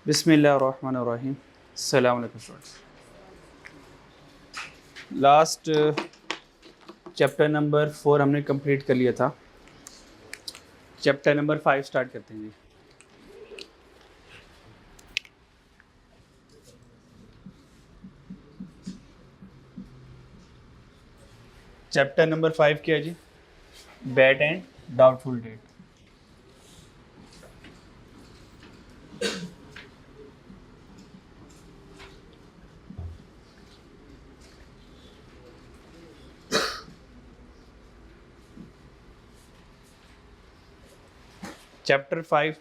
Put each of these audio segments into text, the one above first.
बिस्मिल्लाहिर्रहमानिर्रहीम। अस्सलाम वालेकुम स्टूडेंट्स। लास्ट चैप्टर नंबर 4 हमने कंप्लीट कर लिया था। चैप्टर नंबर 5 स्टार्ट करते हैं जी। चैप्टर नंबर 5 क्या है जी? Bad and doubtful debt. Chapter 5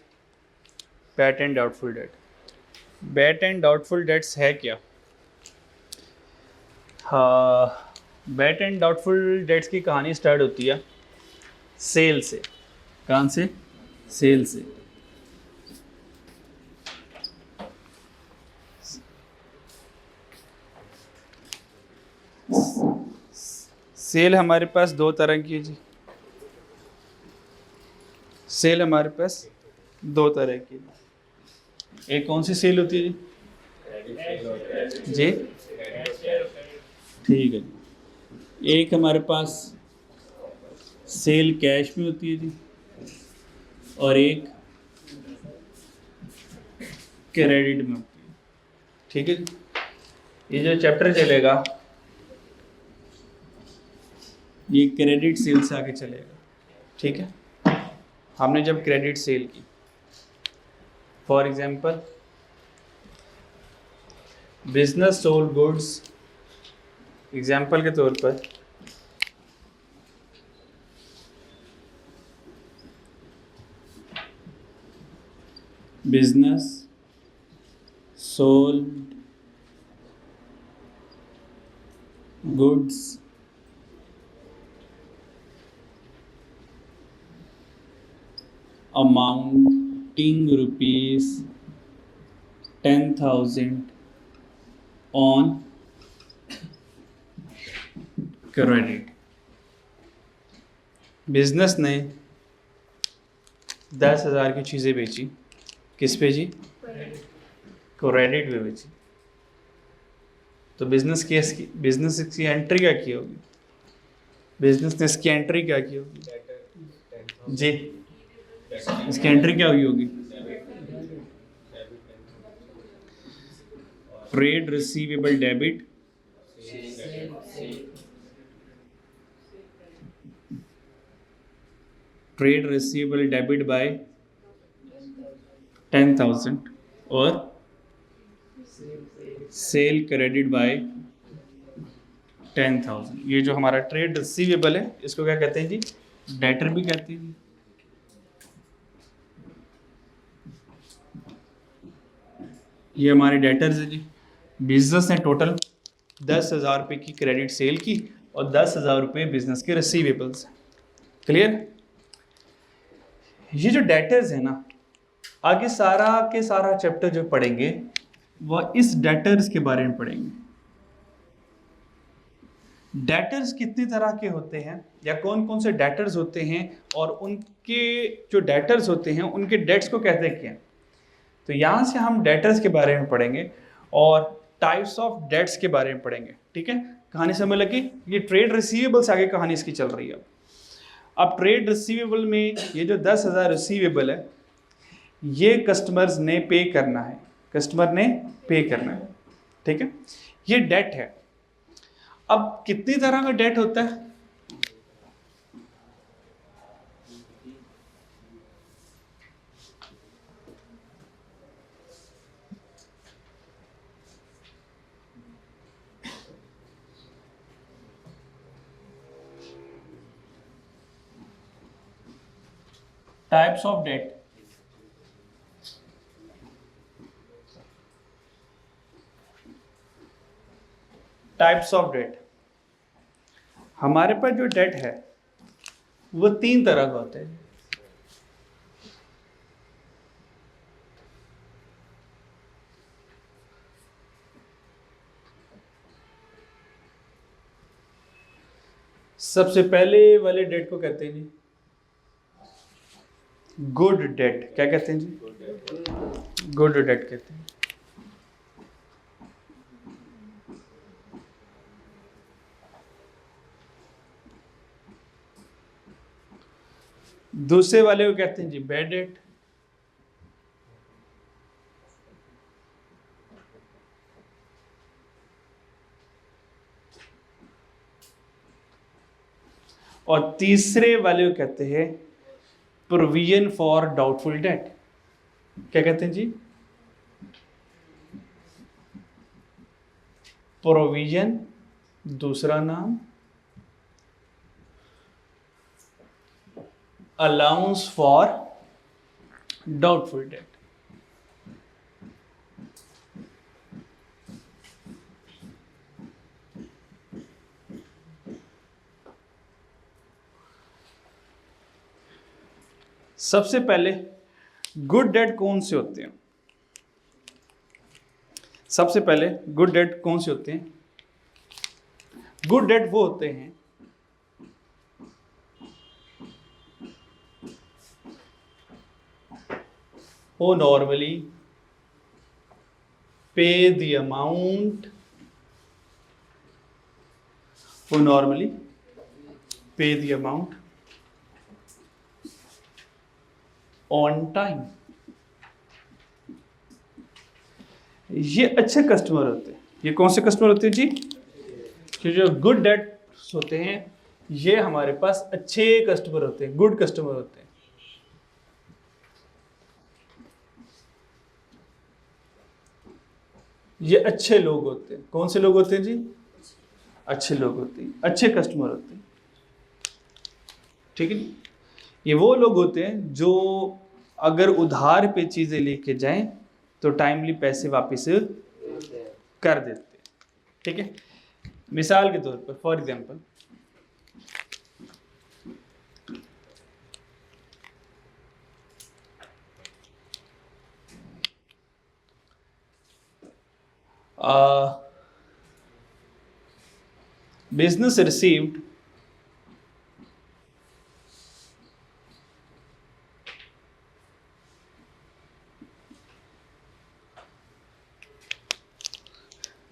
bad and doubtful debt. Bad and doubtful debts है क्या? हाँ, बैड एंड डाउटफुल डेट्स की कहानी स्टार्ट होती है सेल से। कहाँ से? सेल से। सेल हमारे पास दो तरह की है जी। सेल हमारे पास दो तरह की है। एक कौन सी सेल होती है जी? ठीक है जी। एक हमारे पास सेल कैश में होती है जी, और एक क्रेडिट में होती है। ठीक है जी। ये जो चैप्टर चलेगा ये क्रेडिट सेल से आगे चलेगा। ठीक है। हमने जब क्रेडिट सेल की, for example business sold goods, example के तौर पर business sold goods amounting rupees 10,000 on credit. Business ने 10,000 की चीज़ें बेची। किस पे जी? क्रेडिट पे बेची। तो बिजनेस की एंट्री क्या की होगी? बिजनेस ने इसकी एंट्री क्या की होगी जी? इसकी एंट्री क्या हुई होगी? Trade receivable debit trade receivable debit bye 10,000 और सेल क्रेडिट बाय 10,000। ये जो हमारा ट्रेड रिसीवेबल है इसको क्या कहते हैं जी? डेटर भी कहते हैं जी। ये हमारे डेटर्स है जी। बिजनेस ने टोटल 10,000 रुपये की क्रेडिट सेल की और 10,000 रुपये बिजनेस के रिसीवेबल्स। क्लियर? ये जो डेटर्स है ना, आगे सारा के सारा चैप्टर जो पढ़ेंगे वह इस डेटर्स के बारे में पढ़ेंगे। डेटर्स कितनी तरह के होते हैं या कौन कौन से डेटर्स होते हैं और उनके जो डेटर्स होते हैं उनके डेट्स को कहते हैं क्या। तो यहाँ से हम डेटर्स के बारे में पढ़ेंगे और टाइप्स ऑफ डेट्स के बारे में पढ़ेंगे। ठीक है, कहानी समझ लगी? ये ट्रेड रिसीवेबल से आगे कहानी इसकी चल रही है। अब ट्रेड रिसीवेबल में ये जो 10,000 रिसीवेबल है ये कस्टमर्स ने पे करना है। कस्टमर ने पे करना है। ठीक है, ये डेट है। अब कितनी तरह का डेट होता है? Types of debt. Types of debt, हमारे पास जो डेट है वो 3 तरह का होता है। सबसे पहले वाले डेट को कहते हैं जी गुड डेट। क्या कहते हैं जी? गुड डेट कहते हैं। दूसरे वाले को कहते हैं जी बैड डेट। और तीसरे वाले को कहते हैं प्रोविजन फॉर डाउटफुल डेट। क्या कहते हैं जी? प्रोविजन, दूसरा नाम अलाउंस फॉर डाउटफुल डेट। सबसे पहले गुड डेट कौन से होते हैं? सबसे पहले गुड डेट कौन से होते हैं? गुड डेट वो होते हैं who normally pay the amount, who normally pay the amount on time। ये अच्छे कस्टमर होते हैं। ये कौन से कस्टमर होते हैं जी? कि जो गुड डेट्स होते हैं ये हमारे पास अच्छे कस्टमर होते हैं, गुड कस्टमर होते हैं। ये अच्छे लोग होते हैं। कौन से लोग होते हैं जी? अच्छे लोग होते हैं, अच्छे कस्टमर होते हैं। ठीक है। ये वो लोग होते हैं जो अगर उधार पे चीज़ें लेके जाएं तो टाइमली पैसे वापस कर देते हैं। ठीक है। मिसाल के तौर पर for example business received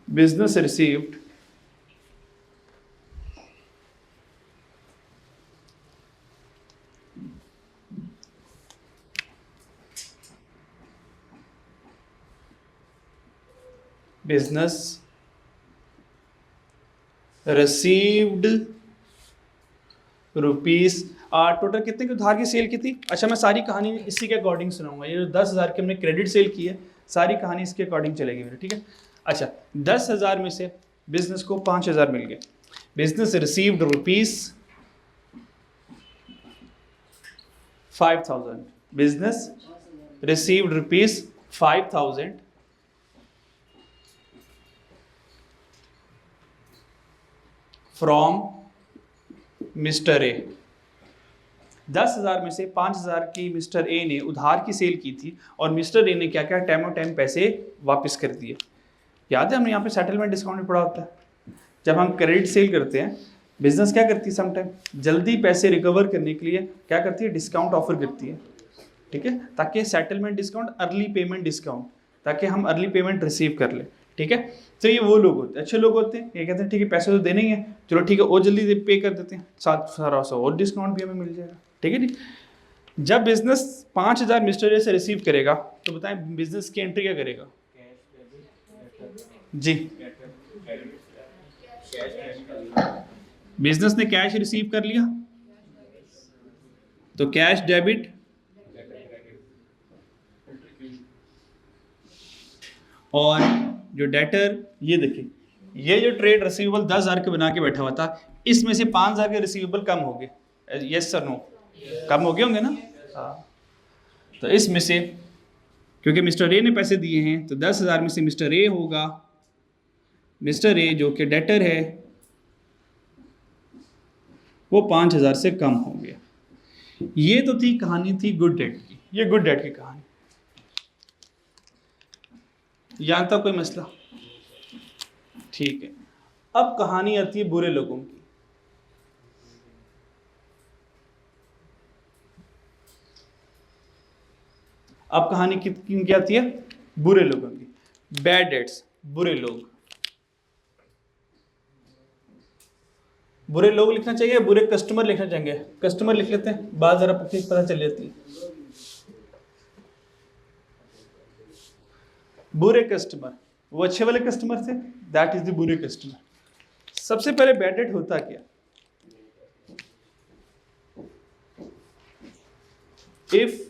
business received business received rupees total कितने की उधार की सेल की थी? अच्छा, मैं सारी कहानी इसी के अकॉर्डिंग सुनाऊंगा। ये जो 10,000 की हमने क्रेडिट सेल की है सारी कहानी इसके अकॉर्डिंग चलेगी मेरी। ठीक है। अच्छा, 10,000 में से बिजनेस को 5,000 मिल गए। Business received rupees 5,000। Business received rupees 5,000 from mister A. 10,000 में से 5,000 की मिस्टर ए ने उधार की सेल की थी और मिस्टर ए ने क्या क्या टाइम टाइम पैसे वापस कर दिए। याद है हमने यहाँ पे सेटलमेंट डिस्काउंट भी पढ़ा होता है। जब हम क्रेडिट सेल करते हैं बिजनेस क्या करती है, समटाइम जल्दी पैसे रिकवर करने के लिए क्या करती है, डिस्काउंट ऑफर करती है। ठीक है, ताकि settlement discount, early payment discount, ताकि हम अर्ली पेमेंट रिसीव कर ले। ठीक है। तो ये वो लोग होते हैं, अच्छे लोग होते हैं। ये कहते हैं ठीक है पैसे तो देने ही हैं, चलो ठीक है और जल्दी पे कर देते हैं, साथ सारा सा और डिस्काउंट भी हमें मिल जाएगा। ठीक है जी। जब बिजनेस 5,000 मिस्टर ए से रिसीव करेगा तो बताएं बिजनेस की एंट्री क्या करेगा जी? बिजनेस ने कैश रिसीव कर लिया तो कैश डेबिट, और जो डेटर, ये देखिए ये जो ट्रेड रिसीवेबल 10,000 के बना के बैठा हुआ था इसमें से 5,000 के रिसीवेबल कम हो गए। Yes sir no? कम हो गए होंगे ना? हाँ। तो इसमें से क्योंकि मिस्टर ए ने पैसे दिए हैं तो 10,000 में से मिस्टर ए होगा, मिस्टर ए जो कि डेटर है वो 5,000 से कम हो गया। ये तो थी कहानी थी गुड डेट की। ये गुड डेट की कहानी। यहाँ तक कोई मसला? ठीक है। अब कहानी आती है बुरे लोगों की। अब कहानी किनकी आती है? बुरे लोगों की। बैड डेट्स, बुरे लोग। बुरे लोग लिखना चाहिए, बुरे कस्टमर लिखना चाहिए? कस्टमर लिख लेते हैं, बात जरा पता चल जाती है। बुरे कस्टमर, वो अच्छे वाले कस्टमर थे, दैट इज द बुरे कस्टमर। सबसे पहले बैड डेट होता क्या? If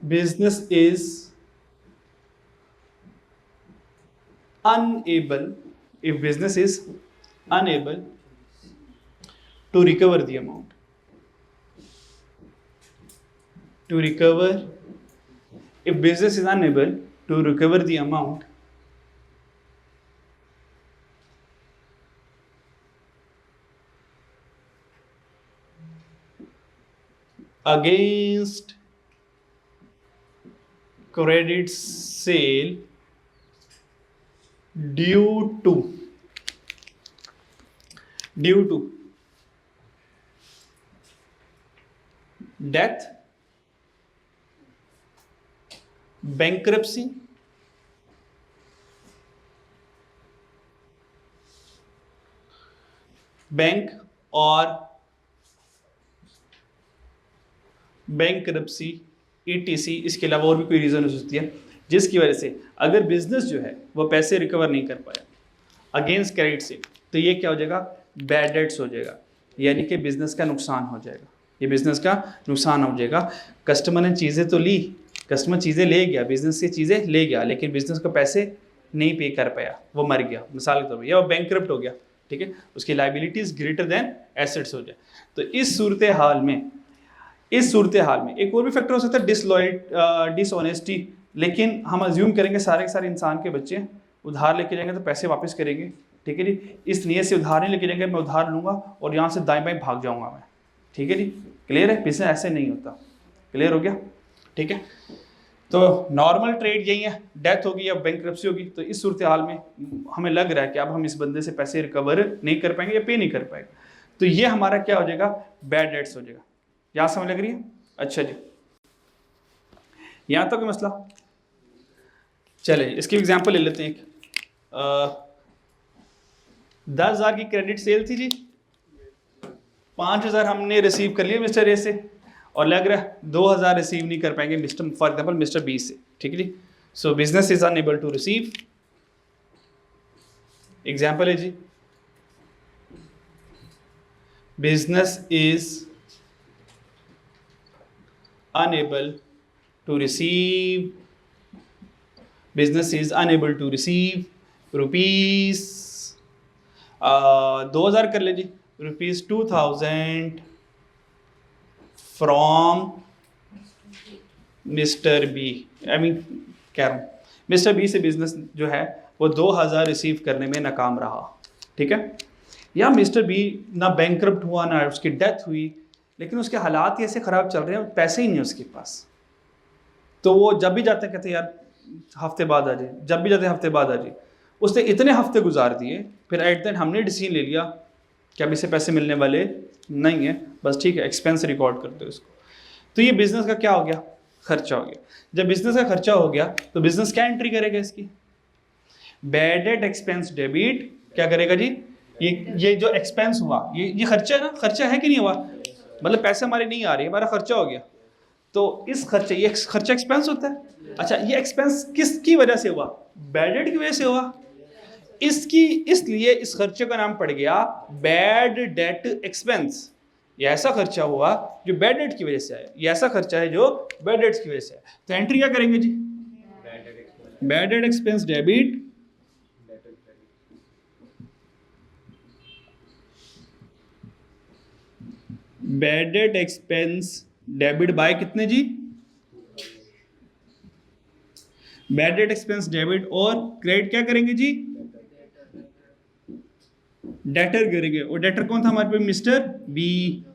business is unable, if business is unable to recover the amount, to recover, if business is unable to recover the amount against credit sale due to death, bankruptcy, bank और bankruptcy, ETC, इसके अलावा और भी कोई reason हो सकती है जिसकी वजह से अगर बिजनेस जो है वो पैसे रिकवर नहीं कर पाया अगेंस्ट क्रेडिट से, तो ये क्या हो जाएगा? बैड डेट्स हो जाएगा, यानी कि बिजनेस का नुकसान हो जाएगा। ये बिजनेस का नुकसान हो जाएगा। कस्टमर ने चीज़ें तो ली, कस्टमर चीज़ें ले गया, बिजनेस से चीज़ें ले गया, लेकिन बिजनेस को पैसे नहीं पे कर पाया, वो मर गया मिसाल के तौर पर, या वो बैंकरप्ट हो गया, ठीक है, उसकी लाइबिलिटीज ग्रेटर देन एसेट्स हो जाए। तो इस सूरत हाल में एक और भी फैक्टर हो सकता है, डिसऑनेस्टी, लेकिन हम अज्यूम करेंगे सारे के सारे इंसान के बच्चे उधार लेके जाएंगे तो पैसे वापस करेंगे, ठीक है जी। इस नीयत से उधार नहीं लेके जाएंगे, मैं उधार लूंगा और यहाँ से दाएं बाएं भाग जाऊंगा मैं, ठीक है जी। क्लियर है? बिजनेस ऐसे नहीं होता। क्लियर हो गया? ठीक है। तो नॉर्मल ट्रेड यही है, डेथ होगी या बैंकरप्सी होगी, तो इस सूरत हाल में हमें लग रहा है कि अब हम इस बंदे से पैसे रिकवर नहीं कर पाएंगे या पे नहीं कर पाएंगे, तो ये हमारा क्या हो जाएगा? बैड डेट्स हो जाएगा। यहाँ समझ लग रही है? अच्छा जी, यहाँ तक मसला। चले इसकी एग्जांपल ले लेते हैं। एक 10,000 की क्रेडिट सेल थी जी, 5,000 हमने रिसीव कर लिया मिस्टर ए से, और लग रहा है 2,000 रिसीव नहीं कर पाएंगे mister, for example mister B से, ठीक है जी। So business is unable to receive, example है जी, business is unable to receive, business is unable to receive rupees 2,000 कर ले जी, rupees 2,000 from mister B. I mean कह रहा हूँ मिस्टर बी से बिजनेस जो है वो 2,000 रिसीव करने में नाकाम रहा, ठीक है। या मिस्टर बी ना बैंकरप्ट हुआ ना उसकी डेथ हुई, लेकिन उसके हालात ही ऐसे ख़राब चल रहे हैं, पैसे ही नहीं उसके पास, तो वो जब भी जाते कहते यार हफ्ते बाद आ जाए, जब भी जाते हफ्ते बाद आ जाए। उसने इतने हफ्ते गुजार दिए, फिर एट दैन हमने डिसीजन ले लिया कि अब इसे पैसे मिलने वाले नहीं है, बस ठीक है एक्सपेंस रिकॉर्ड करते हो इसको। तो ये बिजनेस का क्या हो गया? खर्चा हो गया। जब बिजनेस का खर्चा हो गया तो बिजनेस क्या एंट्री करेगा इसकी? बैड डेट एक्सपेंस डेबिट क्या करेगा जी? ये जो एक्सपेंस हुआ, ये खर्चा है ना, खर्चा है कि नहीं हुआ? मतलब पैसे हमारे नहीं आ रहे, हमारा खर्चा हो गया, तो इस खर्चे, ये खर्चा एक्सपेंस होता है। अच्छा, ये एक्सपेंस किसकी वजह से हुआ? बैड डेट की वजह से हुआ। इसलिए इस खर्चे का नाम पड़ गया बैड डेट एक्सपेंस। ये ऐसा खर्चा हुआ जो बैड डेट की वजह से आया, ये ऐसा खर्चा है जो बैड डेट की वजह से आया। तो एंट्री क्या करेंगे जी? Bad debt expense debit, bad debt expense debit by कितने जी? बैड डेट एक्सपेंस डेबिट, और क्रेडिट क्या करेंगे जी? डेटर करेंगे, और डेटर कौन था हमारे पे? Mister B.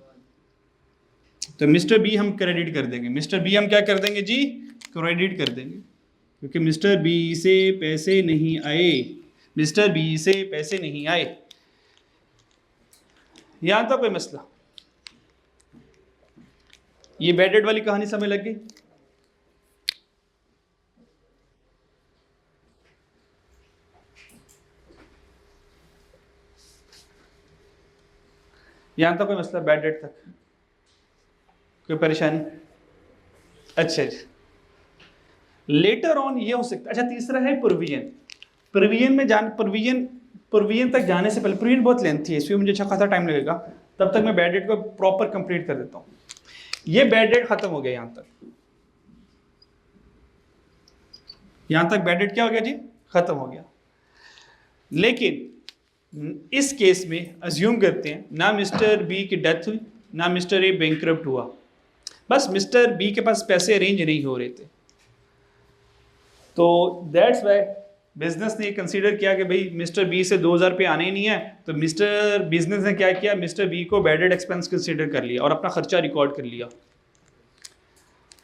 तो मिस्टर बी हम क्रेडिट कर देंगे, मिस्टर बी हम क्या कर देंगे जी? क्रेडिट कर देंगे, क्योंकि मिस्टर बी से पैसे नहीं आए, मिस्टर बी से पैसे नहीं आए। यहां तक कोई मसला? ये बैड डेट वाली कहानी समझ लग गई? यहां तक कोई मसला? बैड डेट तक कोई परेशानी? अच्छा जी, लेटर ऑन ये हो सकता है। अच्छा, तीसरा है प्रोविजन। प्रोविजन तक जाने से पहले, प्रोविजन बहुत लेंथी है, इसमें मुझे अच्छा खासा टाइम लगेगा, तब तक मैं बैड डेट को प्रॉपर कंप्लीट कर देता हूँ। ये बैड डेट खत्म हो गया, यहां तक बैड डेट क्या हो गया जी? खत्म हो गया। लेकिन इस केस में अज्यूम करते हैं ना मिस्टर बी की डेथ हुई, ना मिस्टर ए बैंकरप्ट हुआ, बस मिस्टर बी के पास पैसे अरेंज नहीं हो रहे थे। तो दैट्स वाई बिजनेस ने कंसीडर किया कि भाई मिस्टर बी से 2000 रुपये आने ही नहीं है, तो मिस्टर बिजनेस ने क्या किया, मिस्टर बी को बैड डेट एक्सपेंस कंसीडर कर लिया और अपना खर्चा रिकॉर्ड कर लिया।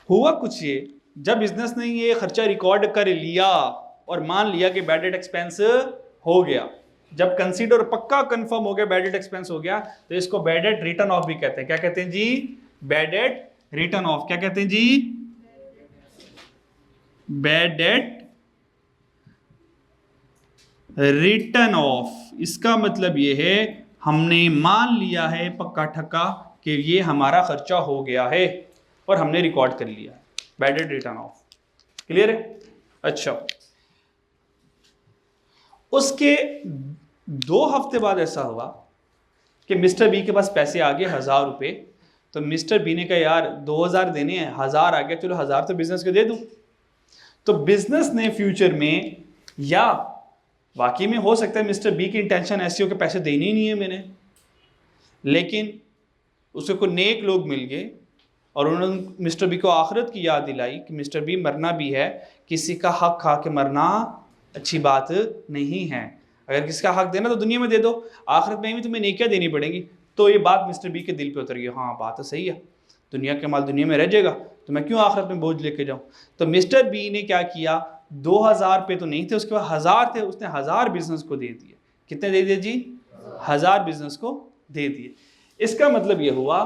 हुआ कुछ ये, जब बिजनेस ने ये खर्चा रिकॉर्ड कर लिया और मान लिया कि बैड डेट एक्सपेंस हो गया, जब कंसीडर पक्का कंफर्म हो गया बैड डेट एक्सपेंस हो गया, तो इसको बैड डेट रिटर्न ऑफ भी कहते हैं। क्या कहते हैं जी? Bad debt written off. क्या कहते हैं जी? Bad debt written off. इसका मतलब ये है हमने मान लिया है पक्का ठक्का कि ये हमारा खर्चा हो गया है और हमने रिकॉर्ड कर लिया है। Bad debt written of. Clear है? अच्छा, उसके 2 हफ्ते बाद ऐसा हुआ कि मिस्टर बी के पास पैसे आ गए 1000 रुपये। तो मिस्टर बी ने कहा यार 2000 देने हैं, 1000 आ गया, चलो 1000 तो बिजनेस को दे दूं। तो बिजनेस ने फ्यूचर में, या वाकई में हो सकता है मिस्टर बी की इंटेंशन ऐसी हो कि पैसे देने ही नहीं है मैंने, लेकिन उसको कोई नेक लोग मिल गए और उन्होंने मिस्टर बी को आखिरत की याद दिलाई कि मिस्टर बी मरना भी है, किसी का हक खा के मरना अच्छी बात नहीं है। अगर किसी का हक देना तो दुनिया में दे दो, आखिरत में भी तुम्हें नेकियां देनी पड़ेगी। तो ये बात मिस्टर बी के दिल पे उतर गई, हाँ बात तो सही है, दुनिया के माल दुनिया में रह जाएगा, तो मैं क्यों आखिरत में बोझ लेके जाऊँ। तो मिस्टर बी ने क्या किया, 2000 रुपये तो नहीं थे उसके पास, 1000 थे, उसने 1000 बिजनेस को दे दिए। कितने दे दिए जी? 1000 बिजनेस को दे दिए। इसका मतलब ये हुआ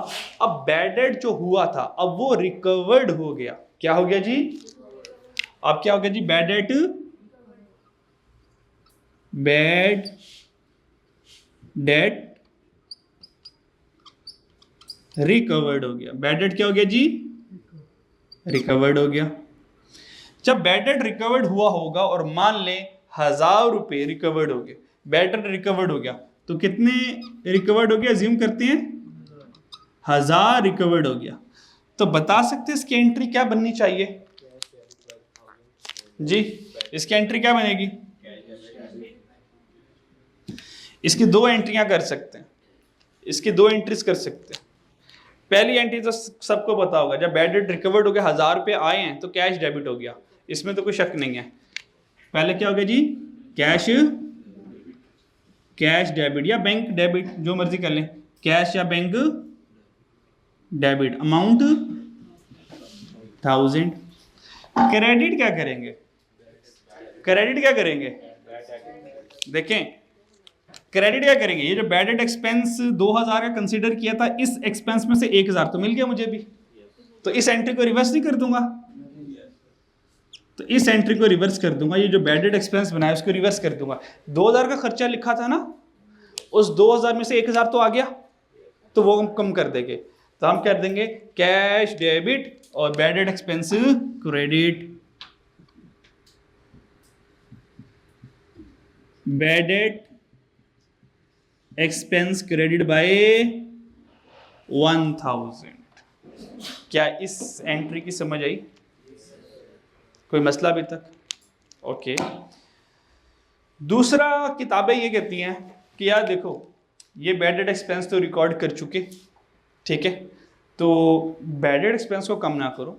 अब बैड डेट जो हुआ था अब वो रिकवर्ड हो गया। क्या हो गया जी? अब क्या हो गया जी? Bad debt, bad debt recovered हो गया। बैड डेट क्या हो गया जी? रिकवर्ड हो गया। जब बैड डेट रिकवर्ड हुआ होगा और मान लें 1000 रुपये रिकवर्ड हो गए, बैड डेट रिकवर्ड हो गया, तो कितने रिकवर्ड हो गया? अज्यूम करते हैं 1000 रिकवर्ड हो गया। तो बता सकते हैं इसकी एंट्री क्या बननी चाहिए जी? इसकी एंट्री क्या बनेगी? इसकी 2 एंट्रियां कर सकते हैं, इसकी 2 एंट्रीज कर सकते हैं। पहली एंट्री तो सबको पता होगा, जब बैड डेट रिकवर्ड हो गया 1000 रुपये आए हैं तो कैश डेबिट हो गया, इसमें तो कोई शक नहीं है। पहले क्या हो गया जी? कैश डेबिट या बैंक डेबिट, जो मर्जी कर लें, कैश या बैंक डेबिट, अमाउंट 1000। क्रेडिट क्या करेंगे? क्रेडिट क्या करेंगे? देखें क्रेडिट क्या करेंगे, ये जो बैड डेट एक्सपेंस 2000 का कंसीडर किया था, इस एक्सपेंस में से 1000 तो मिल गया मुझे भी, तो इस एंट्री को रिवर्स नहीं कर दूंगा, तो इस एंट्री को रिवर्स कर दूंगा। ये जो बैड डेट एक्सपेंस बनाया उसको रिवर्स कर दूंगा। 2000 का खर्चा लिखा था ना, उस 2000 में से 1000 तो आ गया, तो वो हम कम कर देंगे। तो हम कर देंगे कैश डेबिट और bad debt expense credit. Bad debt expense credit by 1000। क्या इस एंट्री की समझ आई? कोई मसला अभी तक? ओके। दूसरा, किताबें ये कहती हैं कि यार देखो ये बैड डेट एक्सपेंस तो रिकॉर्ड कर चुके, ठीक है, तो बैड डेट एक्सपेंस को कम ना करो,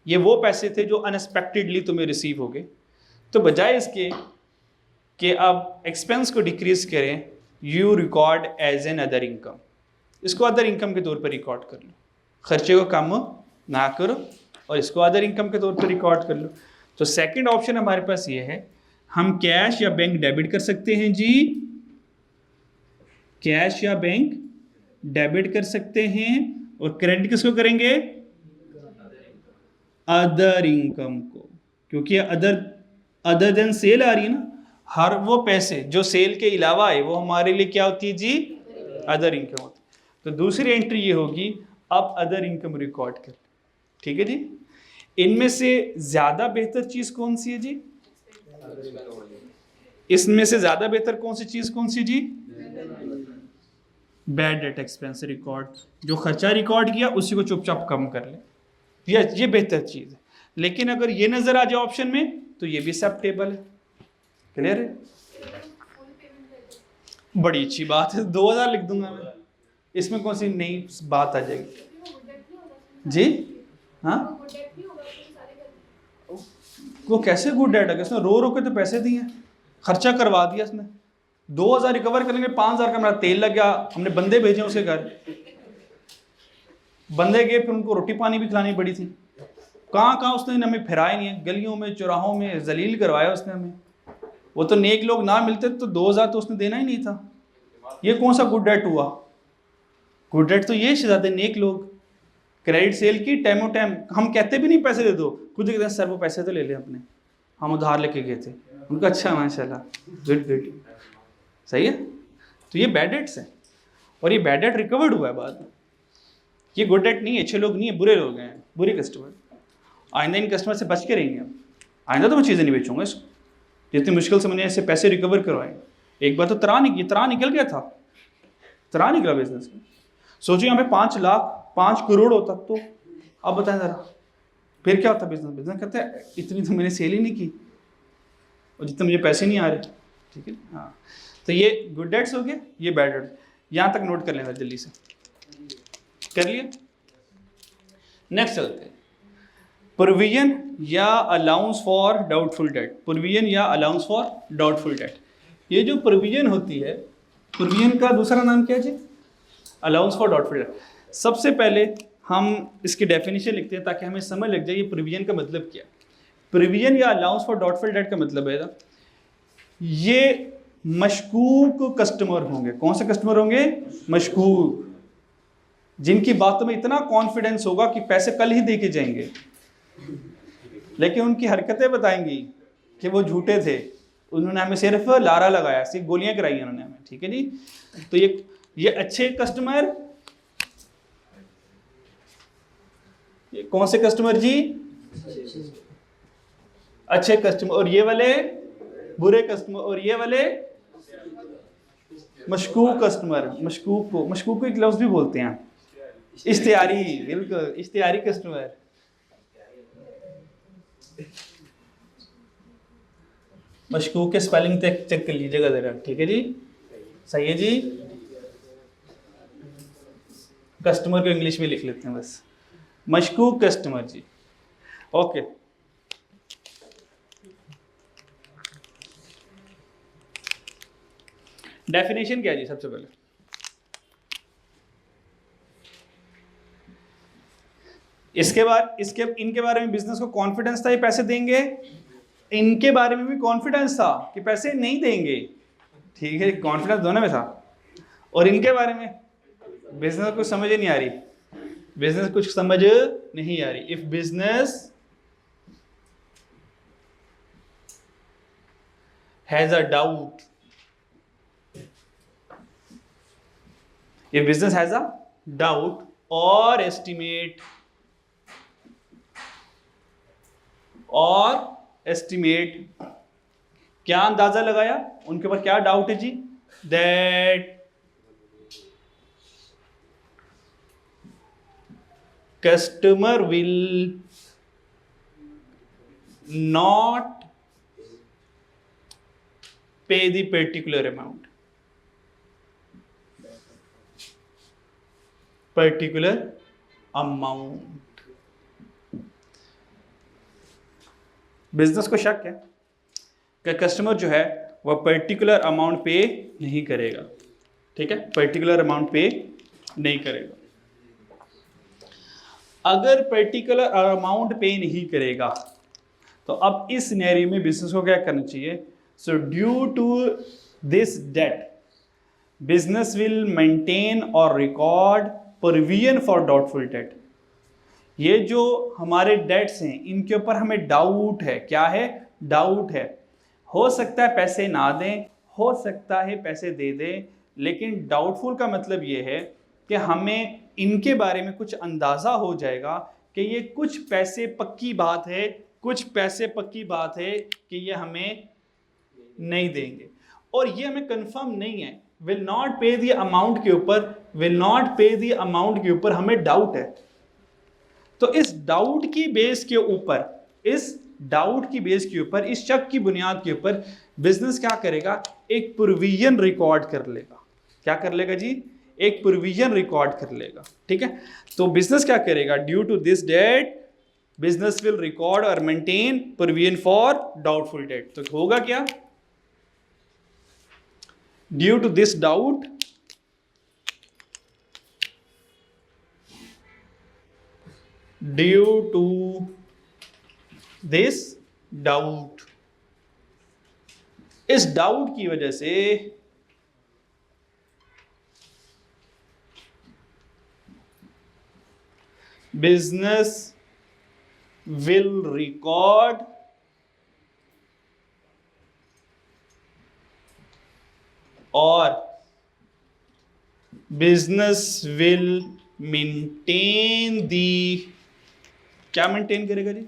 ये वो पैसे थे जो अनएक्सपेक्टेडली तुम्हें रिसीव हो गए, तो बजाय इसके कि अब एक्सपेंस को डिक्रीज करें, you record as an other income, इसको अदर इनकम के तौर पर रिकॉर्ड कर लो, खर्चे को कम ना करो और इसको अदर इनकम के तौर पर रिकॉर्ड कर लो। तो सेकंड ऑप्शन हमारे पास ये है, हम कैश या बैंक डेबिट कर सकते हैं जी, कैश या बैंक डेबिट कर सकते हैं, और क्रेडिट किसको करेंगे? अदर इनकम को, क्योंकि अदर देन सेल आ रही है ना, हर वो पैसे जो सेल के अलावा है वो हमारे लिए क्या होती है जी, अदर इनकम होती है। तो दूसरी एंट्री ये होगी, अब अदर इनकम रिकॉर्ड कर, ठीक है जी। इनमें से ज्यादा बेहतर चीज कौन सी है जी, इसमें से ज्यादा बेहतर कौन सी चीज कौन सी जी, बैड डेट एक्सपेंस रिकॉर्ड, जो खर्चा रिकॉर्ड किया उसी को चुपचाप कम कर ले, ये बेहतर चीज है। लेकिन अगर ये नजर आ जाए ऑप्शन में तो ये भी एक्सेप्टेबल है, क्लियर है, बड़ी अच्छी बात है, 2000 लिख दूंगा मैं, इसमें कौन सी नई बात आ जाएगी जी। हाँ, वो कैसे गुड डेट है, उसने रो रो के तो पैसे दिए, खर्चा करवा दिया उसने, 2000 रिकवर करेंगे, 5000 का मेरा तेल लग गया, हमने बंदे भेजे उसके घर, बंदे गए फिर उनको रोटी पानी भी खिलानी पड़ी थी, कहाँ उसने हमें फिराया नहीं है, गलियों में चौराहों में जलील करवाया उसने हमें। वो तो नेक लोग ना मिलते तो 2000 तो उसने देना ही नहीं था। ये कौन सा गुड डेट हुआ, गुड डेट तो ये शहजादे नेक लोग, क्रेडिट सेल की टाइमो टाइम, हम कहते भी नहीं पैसे दे दो, खुद कहते हैं सर वो पैसे तो ले ले अपने, हम उधार लेके गए थे, उनका अच्छा माशाल्लाह गुड गुड, सही है। तो ये बैड डेट्स है, और ये बैड डेट रिकवर्ड हुआ है बाद में, ये गुड डेट नहीं है, अच्छे लोग नहीं है, बुरे लोग हैं, बुरे कस्टमर। आइंदा इन कस्टमर से बच के रहेंगे हम, आइंदा तो मैं चीज़ें नहीं बेचूंगा इसको, जितनी मुश्किल से मैंने ऐसे पैसे रिकवर करवाए। एक बार तो तरा निकल गया था, तरा निकला बिजनेस में, सोचिए यहाँ पे 5 लाख 5 करोड़ होता तो, अब बताएं ज़रा फिर क्या होता बिजनेस कहते हैं इतनी तो मैंने सेल ही नहीं की और जितने मुझे पैसे नहीं आ रहे, ठीक है। हाँ, तो ये गुड डेट्स हो गए, ये बैड डेट्स, यहाँ तक नोट कर लेना जल्दी से, कर लिया। नेक्स्ट चलते हैं, प्रोविजन या allowance for doubtful debt, provision या अलाउंस फॉर डाउटफुल डेट। ये जो प्रोविजन होती है, प्रोविजन का दूसरा नाम क्या है जी, अलाउंस फॉर डाउटफुल डेट। सबसे पहले हम इसकी डेफिनेशन लिखते हैं ताकि हमें समझ लग जाए ये प्रोविजन का मतलब क्या है। प्रोविजन या अलाउंस फॉर डाउटफुल डेट का मतलब है ये मशकूक कस्टमर होंगे। कौन से कस्टमर होंगे, मशकूक, जिनकी बातों में इतना कॉन्फिडेंस होगा कि पैसे कल ही दे के जाएंगे, लेकिन उनकी हरकतें बताएंगी कि वो झूठे थे, उन्होंने हमें सिर्फ लारा लगाया, सिर्फ गोलियां कराई उन्होंने हमें, ठीक है जी। तो ये अच्छे कस्टमर, ये कौन से कस्टमर जी, अच्छे कस्टमर, और ये वाले बुरे कस्टमर, और ये वाले मशकूक कस्टमर। मशकूक को एक लफ्ज भी बोलते हैं, इश्तिहारी, बिल्कुल इश्तिहारी कस्टमर। मशकूक के स्पेलिंग चेक कर लीजिएगा जरा, ठीक है जी, सही है जी। कस्टमर को इंग्लिश में लिख लेते हैं बस, मशकूक कस्टमर जी, ओके। डेफिनेशन क्या है जी, सबसे पहले इनके बारे में बिजनेस को कॉन्फिडेंस था ये पैसे देंगे, इनके बारे में भी कॉन्फिडेंस था कि पैसे नहीं देंगे, ठीक है, कॉन्फिडेंस दोनों में था। और इनके बारे में बिजनेस कुछ समझ ही नहीं आ रही, बिजनेस कुछ समझ नहीं आ रही। If business has a doubt, if business has a doubt or estimate क्या अंदाजा लगाया, उनके ऊपर क्या डाउट है जी, that customer will not pay the particular amount, business को शक है कि कस्टमर जो है वह पर्टिकुलर अमाउंट पे नहीं करेगा, ठीक है, पर्टिकुलर अमाउंट पे नहीं करेगा। अगर पर्टिकुलर अमाउंट पे नहीं करेगा तो अब इस सिनेरियो में बिजनेस को क्या करना चाहिए, so due to this debt business will maintain और record provision for doubtful debt. ये जो हमारे डेट्स हैं इनके ऊपर हमें डाउट है। क्या है? डाउट है। हो सकता है पैसे ना दें, हो सकता है पैसे दे दें, लेकिन डाउटफुल का मतलब ये है कि हमें इनके बारे में कुछ अंदाज़ा हो जाएगा कि ये कुछ पैसे पक्की बात है, कुछ पैसे पक्की बात है कि ये हमें नहीं देंगे, और ये हमें कंफर्म नहीं है। Will not pay the amount के ऊपर, will not pay the amount के ऊपर हमें डाउट है। तो इस डाउट की बेस के ऊपर, इस डाउट की बेस के ऊपर, इस शक की बुनियाद के ऊपर बिजनेस क्या करेगा? एक प्रोविजन रिकॉर्ड कर लेगा। क्या कर लेगा जी? एक प्रोविजन रिकॉर्ड कर लेगा। ठीक है, तो बिजनेस क्या करेगा? Due to this debt business will record और maintain provision for doubtful debt. तो होगा क्या? Due to this doubt due to this doubt, इस डाउट की वजह से बिजनेस विल रिकॉर्ड और बिजनेस विल मेंटेन दी, क्या मेंटेन करेगा जी?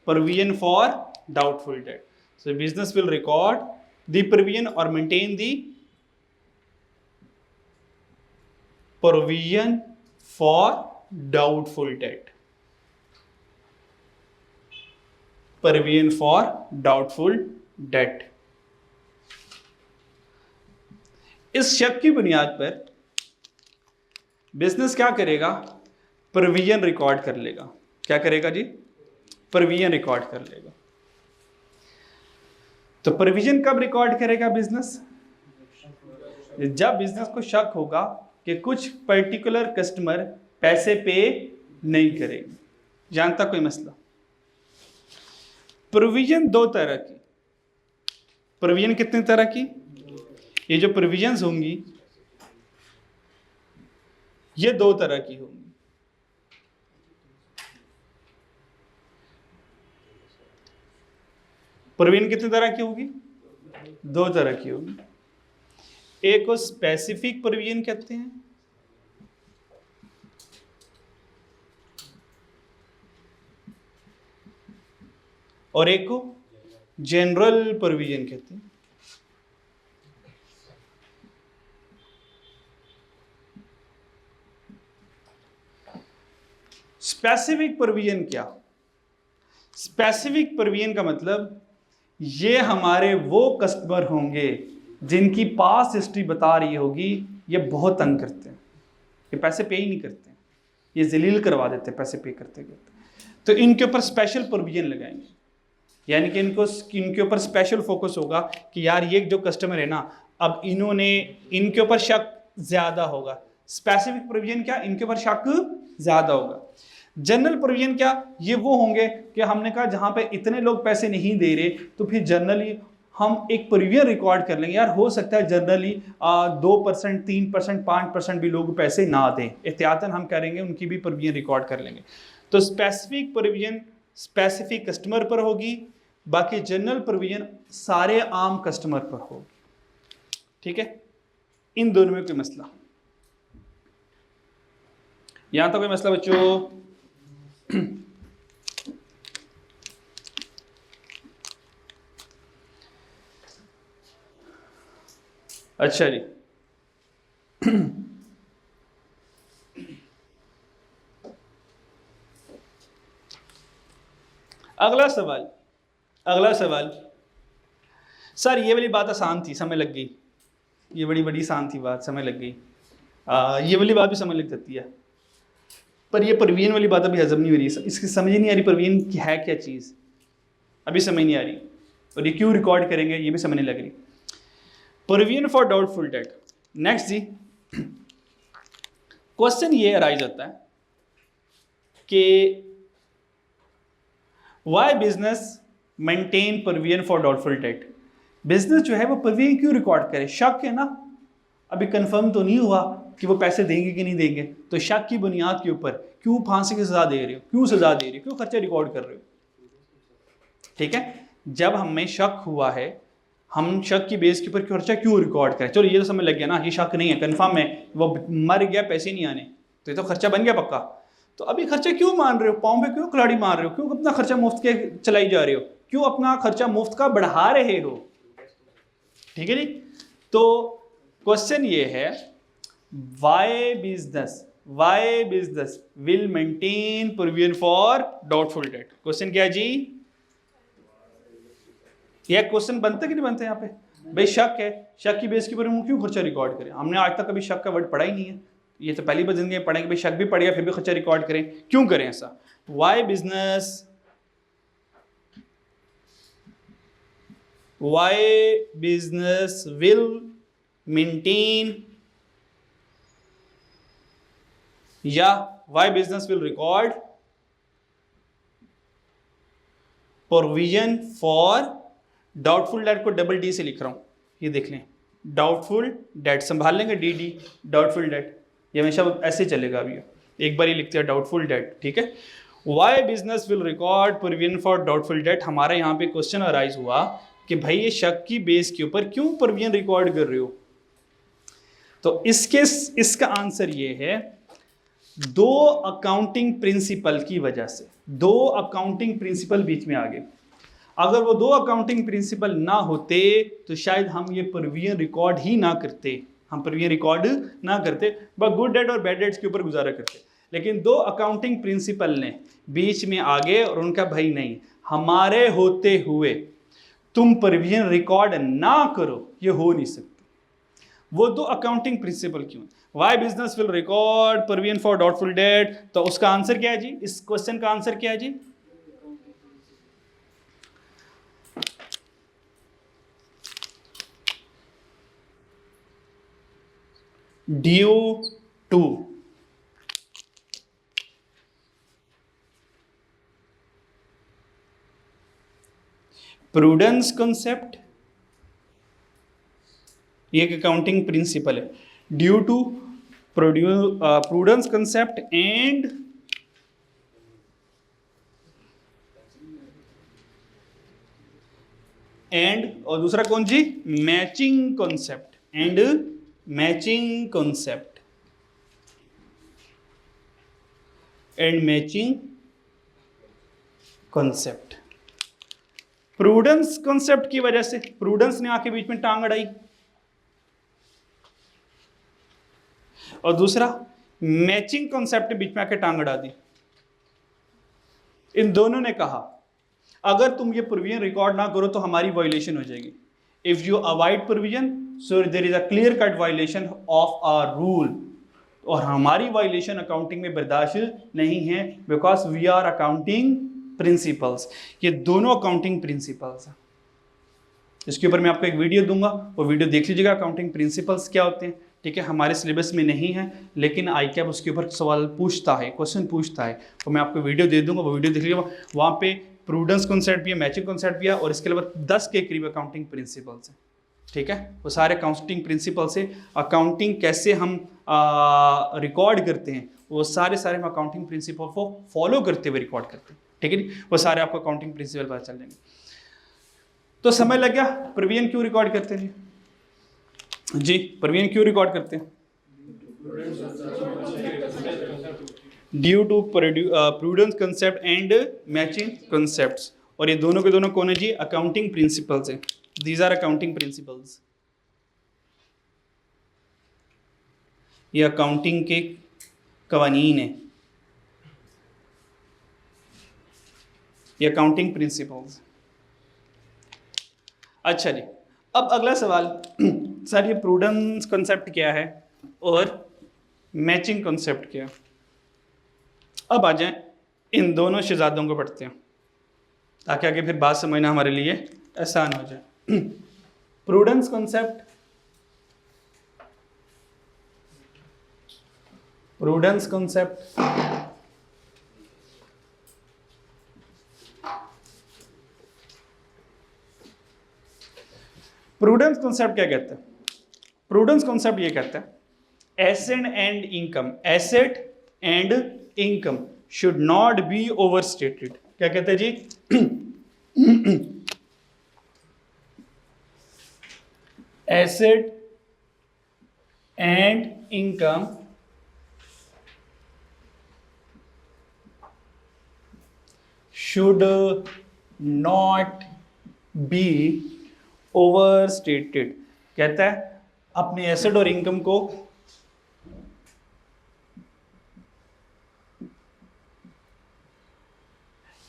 Provision for doubtful debt. So business will record the provision और maintain the provision for doubtful debt, provision for doubtful debt. इस शक की बुनियाद पर बिजनेस क्या करेगा? प्रोविजन रिकॉर्ड कर लेगा। क्या करेगा जी? प्रोविजन रिकॉर्ड कर लेगा। तो प्रोविजन कब रिकॉर्ड करेगा बिजनेस? जब बिजनेस को शक होगा कि कुछ पर्टिकुलर कस्टमर पैसे पे नहीं करेंगे। जानता कोई मसला? प्रोविजन दो तरह की। प्रोविजन कितने तरह की? ये जो प्रोविजंस होंगी ये दो तरह की होंगी। प्रोविजन कितने तरह की होगी? दो तरह की होगी। एक को स्पेसिफिक प्रोविजन कहते हैं, और एक को जनरल प्रोविजन कहते हैं। स्पेसिफिक प्रोविजन क्या? स्पेसिफिक प्रोविजन का मतलब ये हमारे वो कस्टमर होंगे जिनकी पास हिस्ट्री बता रही होगी ये बहुत तंग करते हैं, ये पैसे पे ही नहीं करते हैं, ये जलील करवा देते हैं पैसे पे करते करते। तो इनके ऊपर स्पेशल प्रोविजन लगाएंगे, यानी कि इनके ऊपर स्पेशल फोकस होगा कि यार ये जो कस्टमर है ना, अब इनके ऊपर शक ज़्यादा होगा। स्पेसिफिक प्रोविजन क्या? इनके ऊपर शक ज़्यादा होगा। जनरल प्रोविजन क्या? ये वो होंगे कि हमने कहा जहां पे इतने लोग पैसे नहीं दे रहे तो फिर जनरली हम एक प्रोविजन रिकॉर्ड कर लेंगे। यार हो सकता है जनरली 2%, 3%, 5% भी लोग पैसे ना दें, एहतियातन हम करेंगे, उनकी भी प्रोविजन रिकॉर्ड कर लेंगे। तो स्पेसिफिक प्रोविजन स्पेसिफिक कस्टमर पर होगी, बाकी जनरल प्रोविजन सारे आम कस्टमर पर होगी। ठीक है, इन दोनों में कोई मसला? यहां तक कोई मसला बच्चों? अच्छा जी, अगला सवाल सर ये वाली बात आसान थी, समय लग गई। ये बड़ी आसान थी बात, समय लग गई। ये वाली बात भी समझ लग जाती है, पर ये प्रोविजन वाली बात अभी हजम नहीं हो रही, इसकी समझ ही नहीं आ रही प्रोविजन की है क्या चीज़, अभी समझ नहीं आ रही, और ये क्यों रिकॉर्ड करेंगे ये भी समझ नहीं लग रही। Provision for doubtful debt. Next जी, क्वेश्चन ये अराइज होता है कि why business maintain provision for doubtful debt. Business जो है वो प्रोविजन क्यों रिकॉर्ड करे? शक है ना, अभी कंफर्म तो नहीं हुआ, कि वो पैसे देंगे कि नहीं देंगे, तो शक की बुनियाद के ऊपर क्यों फांसी की सजा दे रहे हो, क्यों सजा दे रहे हो, क्यों खर्चा रिकॉर्ड कर रहे हो। ठीक है, जब हमें शक हुआ है, हम शक की बेस के ऊपर खर्चा क्यों रिकॉर्ड करें। चलो ये तो समझ लग गया ना, ये शक नहीं है, कंफर्म है, वो मर गया, पैसे नहीं आने, तो ये तो खर्चा बन गया पक्का। तो अभी खर्चा क्यों मान रहे हो, पाँव पे क्यों खिलाड़ी मार रहे हो, क्यों अपना खर्चा मुफ्त के चलाई जा रहे हो, क्यों अपना खर्चा मुफ्त का बढ़ा रहे हो। ठीक है जी। तो क्वेश्चन ये है, why business will maintain provision for doubtful debt. Question क्या है जी, यह क्वेश्चन बनता कि नहीं बनता यहाँ पे। भाई शक है, शक की बेस के ऊपर हम क्यों खर्चा रिकॉर्ड करें। हमने आज तक कभी शक का वर्ड पढ़ा ही नहीं है, ये तो पहली बार जिंदगी में पढ़ेंगे। भाई शक भी पड़ गया फिर भी खर्चा रिकॉर्ड करें, क्यों करें ऐसा। वाई बिजनेस विल मेंटेन या why business will record provision for doubtful debt को डबल डी से लिख रहा हूं, ये देख लें, डाउटफुल डेट संभाल लेंगे डी डाउटफुल डेट, ये हमेशा ऐसे चलेगा। अभी एक बार ही लिखते हैं डाउटफुल डेट। ठीक है, why business will record provision for doubtful debt. हमारा यहाँ पे क्वेश्चन अराइज हुआ कि भाई ये शक की बेस के ऊपर क्यों प्रोविजन रिकॉर्ड कर रहे हो। तो इसका आंसर ये है, दो अकाउंटिंग प्रिंसिपल की वजह से। दो अकाउंटिंग प्रिंसिपल बीच में आ गए। अगर वो दो अकाउंटिंग प्रिंसिपल ना होते तो शायद हम ये प्रोविजन रिकॉर्ड ही ना करते, बस गुड डेट और बैड डेट्स के ऊपर गुजारा करते। लेकिन दो अकाउंटिंग प्रिंसिपल ने बीच में आ गए और उनका भाई नहीं, हमारे होते हुए तुम प्रोविजन रिकॉर्ड ना करो, ये हो नहीं सकता। वो दो अकाउंटिंग प्रिंसिपल क्यों, why business will record provision for doubtful debt. तो उसका आंसर क्या है जी, इस क्वेश्चन का आंसर क्या है जी, ड्यू टू प्रूडेंस कॉन्सेप्ट, ये एक अकाउंटिंग प्रिंसिपल है, due to prudence concept and और दूसरा कौन जी, matching concept matching concept. Prudence concept की वजह से प्रूडेंस ने आके बीच में टांग अड़ाई, और दूसरा मैचिंग कॉन्सेप्ट ने बीच में आके टांग अड़ा दी। इन दोनों ने कहा अगर तुम ये प्रोविजन रिकॉर्ड ना करो तो हमारी वायलेशन हो जाएगी। If you avoid provision so there is a clear cut violation of our rule, और हमारी वायलेशन अकाउंटिंग में बर्दाश्त नहीं है, because we are accounting principles. ये दोनों अकाउंटिंग प्रिंसिपल्स हैं। इसके ऊपर मैं आपको एक वीडियो दूंगा, वो वीडियो देख लीजिएगा, अकाउंटिंग प्रिंसिपल्स क्या होते हैं। ठीक है, हमारे सिलेबस में नहीं है लेकिन ICAP उसके ऊपर सवाल पूछता है, क्वेश्चन पूछता है, तो मैं आपको वीडियो दे दूंगा, वो वीडियो देख लीजिएगा। वहाँ पे प्रूडेंस कॉन्सेप्ट भी है, मैचिंग कॉन्सेप्ट भी है, और इसके अलावा 10 के करीब अकाउंटिंग प्रिंसिपल्स हैं। ठीक है, वो सारे अकाउंटिंग प्रिंसिपल्स से अकाउंटिंग कैसे हम रिकॉर्ड करते हैं, वो सारे हम अकाउंटिंग प्रिंसिपल को फॉलो करते हुए रिकॉर्ड करते हैं। ठीक है जी, वो सारे आपको अकाउंटिंग प्रिंसिपल पता चल जाएंगे। तो समझ लग गया प्रोविजन क्यों रिकॉर्ड करते हैं जी, प्रोविजन क्यों रिकॉर्ड करते हैं, due to prudence concept and matching concepts. और ये दोनों के दोनों कौन है जी, अकाउंटिंग प्रिंसिपल्स हैं। दीज आर अकाउंटिंग प्रिंसिपल्स, ये अकाउंटिंग के कवानीन है, ये अकाउंटिंग प्रिंसिपल्स। अच्छा जी, अब अगला सवाल सर ये प्रूडेंस कॉन्सेप्ट क्या है और मैचिंग कॉन्सेप्ट क्या है। अब आ जाएं इन दोनों शहजादों को पढ़ते हैं ताकि आगे फिर बात समझना हमारे लिए आसान हो जाए। Prudence concept, prudence concept prudence concept क्या कहता है, प्रूडेंस कॉन्सेप्ट ये कहता है asset and income, asset and income should not be overstated. क्या कहते हैं जी? Asset and income should not be overstated। कहता है अपने एसेट और इनकम को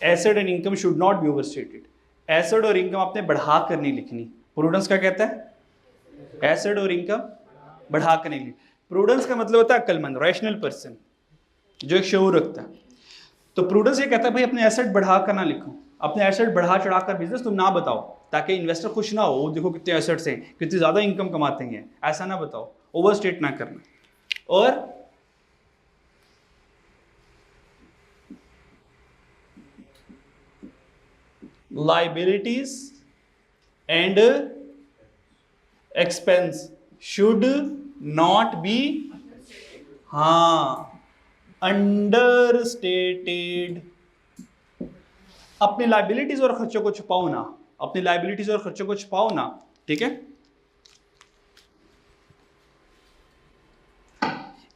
asset and income should not be overstated. Asset और इनकम आपने बढ़ा कर नहीं लिखनी। प्रूडेंस का कहता है एसेट और इनकम बढ़ा कर नहीं लिखनी। प्रूडेंस का मतलब होता है अक्लमंद, रैशनल पर्सन, जो एक शऊर रखता है। तो प्रूडेंस ये कहता है भाई अपने एसेट बढ़ा कर ना लिखो, अपने एसेट बढ़ा चढ़ा कर बिजनेस तुम ना बताओ, ताकि इन्वेस्टर खुश ना हो, देखो कितने एसेट्स हैं, कितनी ज्यादा इनकम कमाते हैं, ऐसा ना बताओ, ओवरस्टेट ना करना। और liabilities and expense should not be understated। अपनी लाइबिलिटीज और खर्चों को छुपाओ ना, अपनी लाइबिलिटीज और खर्चों को छुपाओ ना, ठीक है।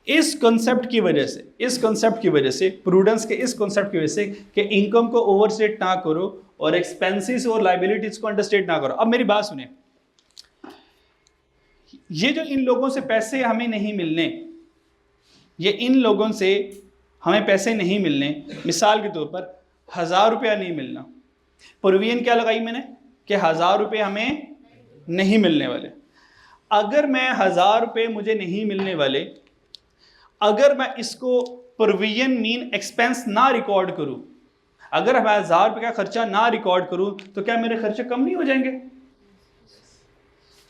इस कॉन्सेप्ट की वजह से प्रूडेंस के इस कॉन्सेप्ट की वजह से कि इनकम को ओवरस्टेट ना करो और एक्सपेंसेस और लाइबिलिटीज को अंडरस्टेट ना करो। अब मेरी बात सुने, ये जो इन लोगों से पैसे हमें नहीं मिलने, ये इन लोगों से हमें पैसे नहीं मिलने, मिसाल के तौर पर 1000 रुपया नहीं मिलना, प्रोविजन क्या लगाई मैंने कि 1000 रुपये हमें नहीं मिलने वाले। अगर मैं 1000 रुपये मुझे नहीं मिलने वाले, अगर मैं इसको प्रोविजन मीन एक्सपेंस ना रिकॉर्ड करूं, अगर मैं 1000 रुपये का खर्चा ना रिकॉर्ड करूं, तो क्या मेरे खर्चे कम नहीं हो जाएंगे?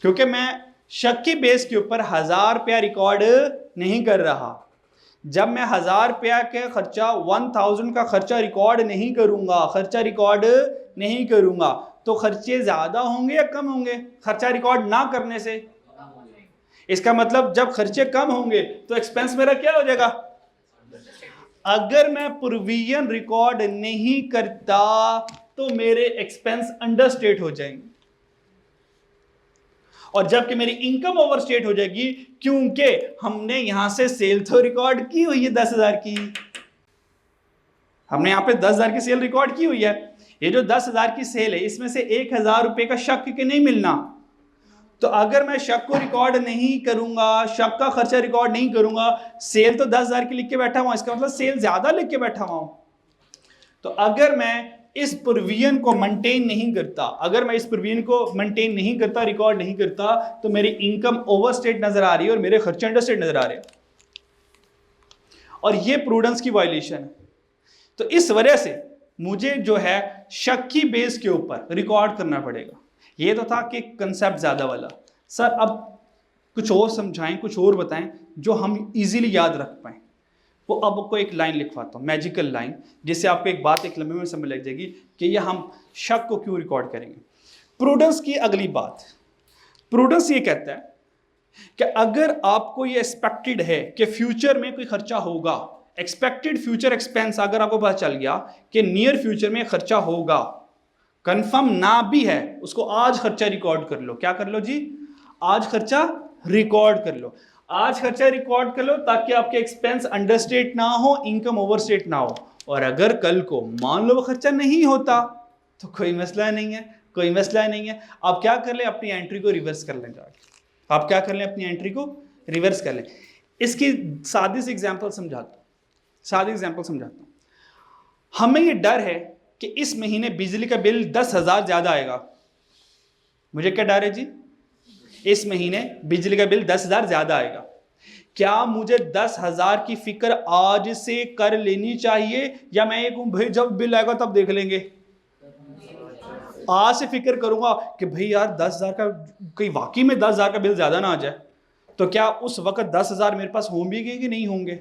क्योंकि मैं शक की बेस के ऊपर 1000 रुपया रिकॉर्ड नहीं कर रहा। जब मैं 1000 रुपया के खर्चा 1000 का खर्चा रिकॉर्ड नहीं करूंगा, तो खर्चे ज्यादा होंगे या कम होंगे खर्चा रिकॉर्ड ना करने से? इसका मतलब जब खर्चे कम होंगे तो एक्सपेंस मेरा क्या हो जाएगा? अगर मैं प्रोविजन रिकॉर्ड नहीं करता तो मेरे एक्सपेंस अंडरस्टेट हो जाएंगे, और जबकि मेरी इनकम ओवरस्टेट हो जाएगी, क्योंकि हमने यहां से सेल तो रिकॉर्ड की हुई है 10,000 की, हमने यहां पे 10,000 की सेल रिकॉर्ड की हुई है। ये जो 10,000 की सेल है, इसमें से 1,000 रुपए का शक के नहीं मिलना। तो अगर मैं शक को रिकॉर्ड नहीं करूंगा, शक का खर्चा रिकॉर्ड नहीं करूंगा, सेल तो 10,000 की लिख के बैठा हुआ, इसका मतलब सेल ज्यादा लिख के बैठा हुआ हूं। तो अगर मैं इस प्रोविजन को मेंटेन नहीं करता, रिकॉर्ड नहीं करता, तो मेरी इनकम ओवरस्टेट नजर आ रही है और मेरे खर्चे अंडरस्टेट नजर आ रहे हैं, और ये प्रूडेंस की वायलेशन है। तो इस वजह से मुझे जो है शक की बेस के ऊपर रिकॉर्ड करना पड़ेगा। ये तो था कि कंसेप्ट ज्यादा वाला। सर अब कुछ और समझाएं, कुछ और बताएं जो हम इजीली याद रख पाएं। वो अब आपको एक लाइन लिखवाता हूँ, मैजिकल लाइन, जिससे आपको एक बात एक लम्बे में समझ लग जाएगी कि ये हम शक को क्यों रिकॉर्ड करेंगे। प्रूडेंस की अगली बात, प्रूडेंस ये कहता है कि अगर आपको ये एक्सपेक्टेड है कि फ्यूचर में कोई खर्चा होगा, एक्सपेक्टेड फ्यूचर एक्सपेंस अगर आपको पता चल गया कि नियर फ्यूचर में खर्चा होगा, कंफर्म ना भी है, उसको आज खर्चा रिकॉर्ड कर लो। क्या कर लो जी? आज खर्चा रिकॉर्ड कर लो। आज खर्चा रिकॉर्ड कर लो ताकि आपके एक्सपेंस अंडरस्टेट ना हो, इनकम ओवरस्टेट ना हो। और अगर कल को मान लो वो खर्चा नहीं होता तो कोई मसला नहीं है, कोई मसला नहीं है। आप क्या कर लें, अपनी एंट्री को रिवर्स कर लें जाके। आप क्या कर लें, अपनी एंट्री को रिवर्स कर लें। इसकी सादी सी एग्जांपल समझाता हूं। हमें ये डर है कि इस महीने बिजली का बिल 10,000 ज्यादा आएगा। मुझे क्या डर है जी? इस महीने बिजली का बिल 10,000 ज्यादा आएगा। क्या मुझे 10,000 की फिक्र आज से कर लेनी चाहिए, या मैं ये कहूं भाई जब बिल आएगा तब देख लेंगे? आज से फिक्र करूंगा कि भाई यार 10,000 का, कहीं वाकई में 10,000 का बिल ज्यादा ना आ जाए, तो क्या उस वक्त 10,000 मेरे पास होंगे कि नहीं होंगे?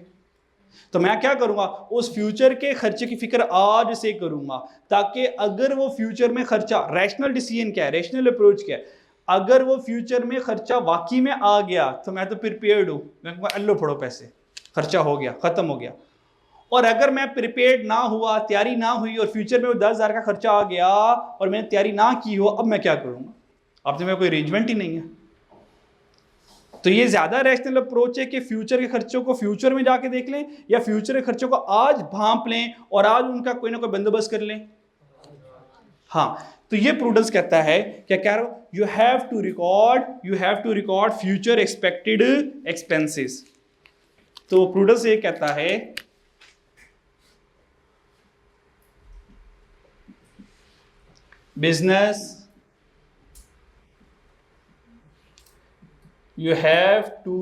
तो मैं क्या करूंगा, उस फ्यूचर के खर्चे की फिक्र आज से करूंगा, ताकि अगर वो फ्यूचर में खर्चा, रैशनल डिसीजन क्या है, रैशनल अप्रोच क्या है, अगर वो फ्यूचर में खर्चा वाकई में आ गया तो मैं तो प्रिपेयर्ड हूँ, मैं कहूँगा अल्लो पढ़ो पैसे, खर्चा हो गया, ख़त्म हो गया। और अगर मैं प्रिपेयर्ड ना हुआ, तैयारी ना हुई और फ्यूचर में वो 10,000 का खर्चा आ गया और मैंने तैयारी ना की हो, अब मैं क्या करूँगा? अब तो मेरा कोई अरेंजमेंट ही नहीं है। तो ये ज़्यादा रैशनल अप्रोच है कि फ्यूचर के खर्चों को फ्यूचर में जाके देख लें या फ्यूचर के खर्चों को आज भांप लें और आज उनका कोई ना कोई बंदोबस्त कर लें। हाँ, तो ये प्रूडेंस कहता है, क्या कह रहा हूं, you have to record future expected expenses. तो प्रूडेंस ये कहता है business you have to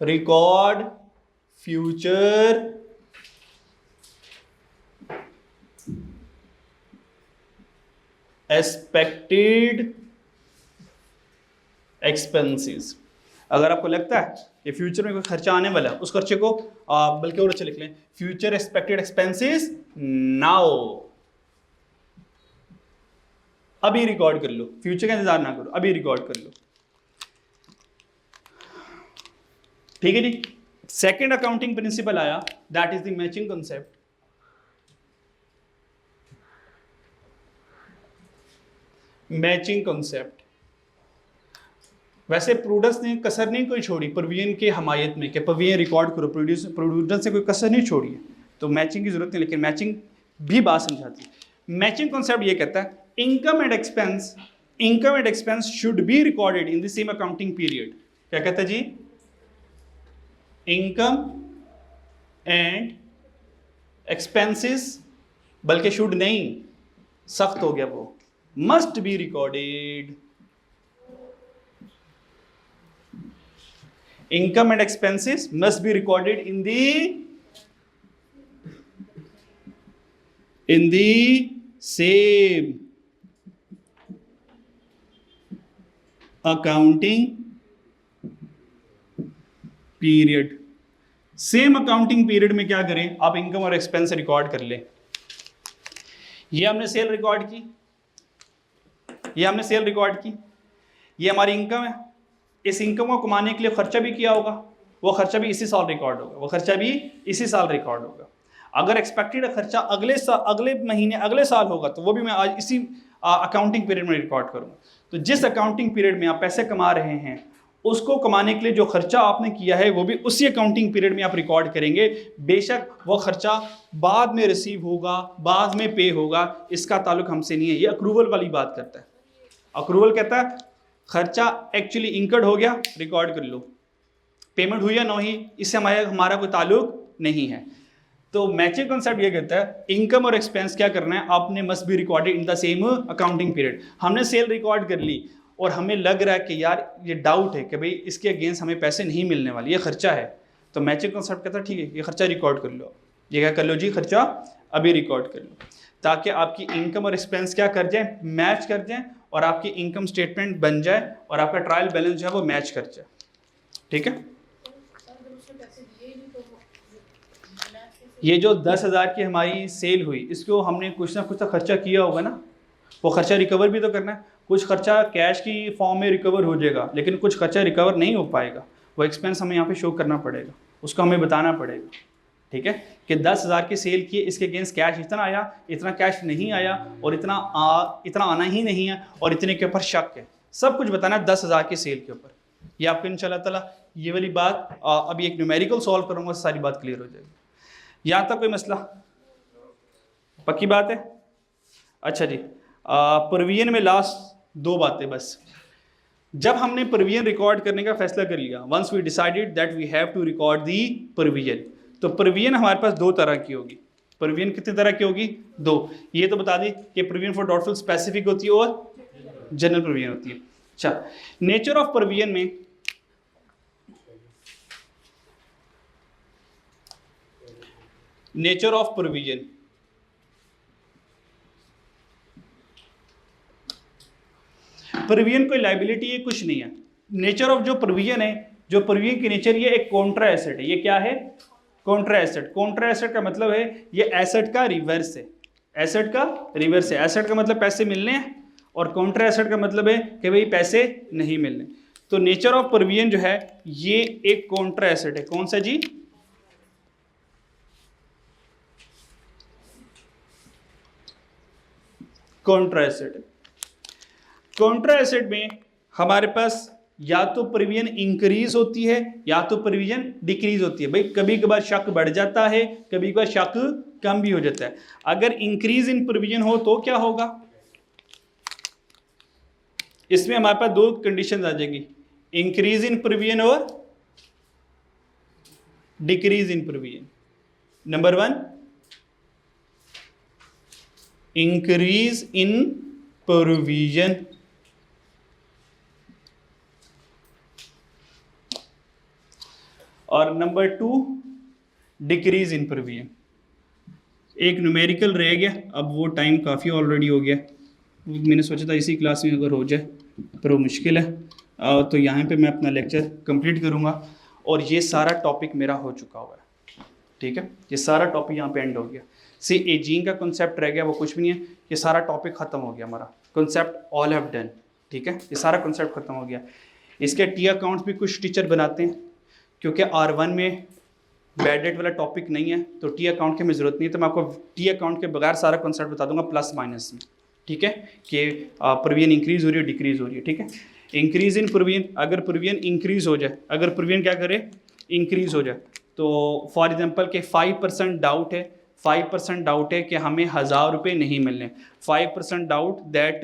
record future expected expenses। अगर आपको लगता है कि फ्यूचर में कोई खर्चा आने वाला है, उस खर्चे को बल्कि और अच्छे लिख लें, फ्यूचर एक्सपेक्टेड एक्सपेंसेस नाउ, अभी रिकॉर्ड कर लो, फ्यूचर का इंतजार ना करो, अभी रिकॉर्ड कर लो। ठीक है जी। सेकेंड अकाउंटिंग प्रिंसिपल आया, that is the matching concept. Matching concept, वैसे प्रूडेंस ने कसर नहीं कोई छोड़ी प्रोविजन के हमायत में कि प्रोविजन रिकॉर्ड करो, प्रूडेंस ने कोई कसर नहीं छोड़ी है, तो मैचिंग की जरूरत नहीं, लेकिन मैचिंग भी बात समझाती है। मैचिंग कॉन्सेप्ट ये कहता है income and expense should be recorded in the same accounting period. क्या कहता है जी? इनकम एंड एक्सपेंसेस, बल्कि शुड नहीं, सख्त हो गया वो, must be recorded. Income and expenses must be recorded in the same accounting period. Same accounting period में क्या करें, आप इनकम और एक्सपेंस रिकॉर्ड कर लें। ये हमने सेल रिकॉर्ड की, ये हमारी इनकम है, इस इनकम को कमाने के लिए खर्चा भी किया होगा, वो खर्चा भी इसी साल रिकॉर्ड होगा, अगर एक्सपेक्टेड खर्चा अगले महीने अगले साल होगा तो वो भी मैं आज इसी अकाउंटिंग पीरियड में रिकॉर्ड करूँगा। तो जिस अकाउंटिंग पीरियड में आप पैसे कमा रहे हैं, उसको कमाने के लिए जो खर्चा आपने किया है वो भी उसी अकाउंटिंग पीरियड में आप रिकॉर्ड करेंगे। बेशक वो खर्चा बाद में रिसीव होगा, बाद में पे होगा, इसका ताल्लुक हमसे नहीं है। ये अक्रूवल वाली बात करता है। अक्रूवल कहता है खर्चा एक्चुअली इंकर्ड हो गया, रिकॉर्ड कर लो, पेमेंट हुई या ना हुई इससे हमारा कोई ताल्लुक नहीं है। तो मैचिंग कॉन्सेप्ट ये कहता है इनकम और एक्सपेंस क्या करना है, आपने must be recorded in the same accounting period. हमने सेल रिकॉर्ड कर ली और हमें लग रहा है कि यार ये डाउट है कि भाई इसके अगेंस्ट हमें पैसे नहीं मिलने वाले, ये खर्चा है, तो मैचिंग कॉन्सेप्ट कहता है ठीक है ये खर्चा रिकॉर्ड कर लो। ये क्या कर लो जी, खर्चा अभी रिकॉर्ड कर लो, ताकि आपकी इनकम और एक्सपेंस क्या कर जाए, मैच कर जाए, और आपकी इनकम स्टेटमेंट बन जाए और आपका ट्रायल बैलेंस जो है वो मैच कर जाए। ठीक है। ये जो 10,000 की हमारी सेल हुई, इसको हमने कुछ ना कुछ तो खर्चा किया होगा ना, वो खर्चा रिकवर भी तो करना है। कुछ खर्चा कैश की फॉर्म में रिकवर हो जाएगा, लेकिन कुछ खर्चा रिकवर नहीं हो पाएगा, वो एक्सपेंस हमें यहाँ पे शो करना पड़ेगा, उसको हमें बताना पड़ेगा। ठीक है, कि 10,000 की सेल की, इसके अगेंस्ट कैश इतना आया, इतना कैश नहीं आया, और इतना आना ही नहीं है, और इतने के ऊपर शक है, सब कुछ बताना है 10,000 की सेल के ऊपर। ये आपको इंशाल्लाह ताला ये वाली बात अभी एक न्यूमेरिकल सॉल्व करूँगा, सारी बात क्लियर हो जाएगी। यहाँ तक कोई मसला, पक्की बात है? अच्छा जी, प्रोविजन में लास्ट 2 बातें बस। जब हमने प्रोविजन रिकॉर्ड करने का फैसला कर लिया, once we decided that we have to record the provision, तो प्रोविजन हमारे पास 2 तरह की होगी। प्रोविजन कितने तरह की होगी? 2। ये तो बता दें कि प्रोविजन फॉर डाउटफुल स्पेसिफिक होती है और जनरल प्रोविजन होती है। अच्छा, नेचर ऑफ प्रोविजन में नेचर ऑफ प्रोविजन, प्रोविजन कोई लाइबिलिटी है, कुछ नहीं है। नेचर ऑफ जो प्रोविजन है, जो प्रोविजन की नेचर, ये एक कॉन्ट्रा एसेट है। ये क्या है? Contra asset. कॉन्ट्रा एसेट का मतलब है ये एसेट का रिवर्स है, एसेट का रिवर्स है। एसेट का मतलब पैसे मिलने हैं और काउंटर एसेट का मतलब है कि भाई पैसे नहीं मिलने। तो नेचर ऑफ प्रोविजन जो है ये एक काउंटर एसेट है। कौन सा जी? Counter asset. काउंटर एसेट में हमारे पास या तो प्रोविजन इंक्रीज होती है या तो प्रोविजन डिक्रीज होती है। भाई कभी कभार शक बढ़ जाता है, कभी कभार शक कम भी हो जाता है। अगर इंक्रीज इन प्रोविजन हो तो क्या होगा? इसमें हमारे पास दो कंडीशन आ जाएंगी, इंक्रीज इन प्रोविजन और decrease in provision. Number 1, increase in provision, और नंबर 2, डिक्रीज इन प्रोविजन। एक न्यूमेरिकल रह गया, अब वो टाइम काफ़ी ऑलरेडी हो गया, मैंने सोचा था इसी क्लास में अगर हो जाए, पर वो मुश्किल है। तो यहाँ पे मैं अपना लेक्चर कंप्लीट करूँगा और ये सारा टॉपिक मेरा हो चुका हुआ है। ठीक है, ये सारा टॉपिक यहाँ पे एंड हो गया। सी एजिंग का कॉन्सेप्ट रह गया, वो कुछ भी नहीं है, ये सारा टॉपिक ख़त्म हो गया, हमारा कॉन्सेप्ट ऑल हैव डन। ठीक है, ये सारा कॉन्सेप्ट ख़त्म हो गया। इसके टी अकाउंट्स भी कुछ टीचर बनाते हैं, क्योंकि R1 में बैड डेट वाला टॉपिक नहीं है तो टी अकाउंट की हमें ज़रूरत नहीं है। तो मैं आपको टी अकाउंट के बगैर सारा कॉन्सेप्ट बता दूंगा प्लस माइनस में। ठीक है, कि प्रोविजन इंक्रीज हो रही है, डिक्रीज हो रही है। ठीक है, इंक्रीज इन प्रोविजन, अगर प्रोविजन इंक्रीज हो जाए, अगर प्रोविजन क्या करे, इंक्रीज हो जाए, तो फॉर एग्जांपल के 5% डाउट है, 5% डाउट है कि हमें 1000 रुपये नहीं मिलने, 5% डाउट दैट,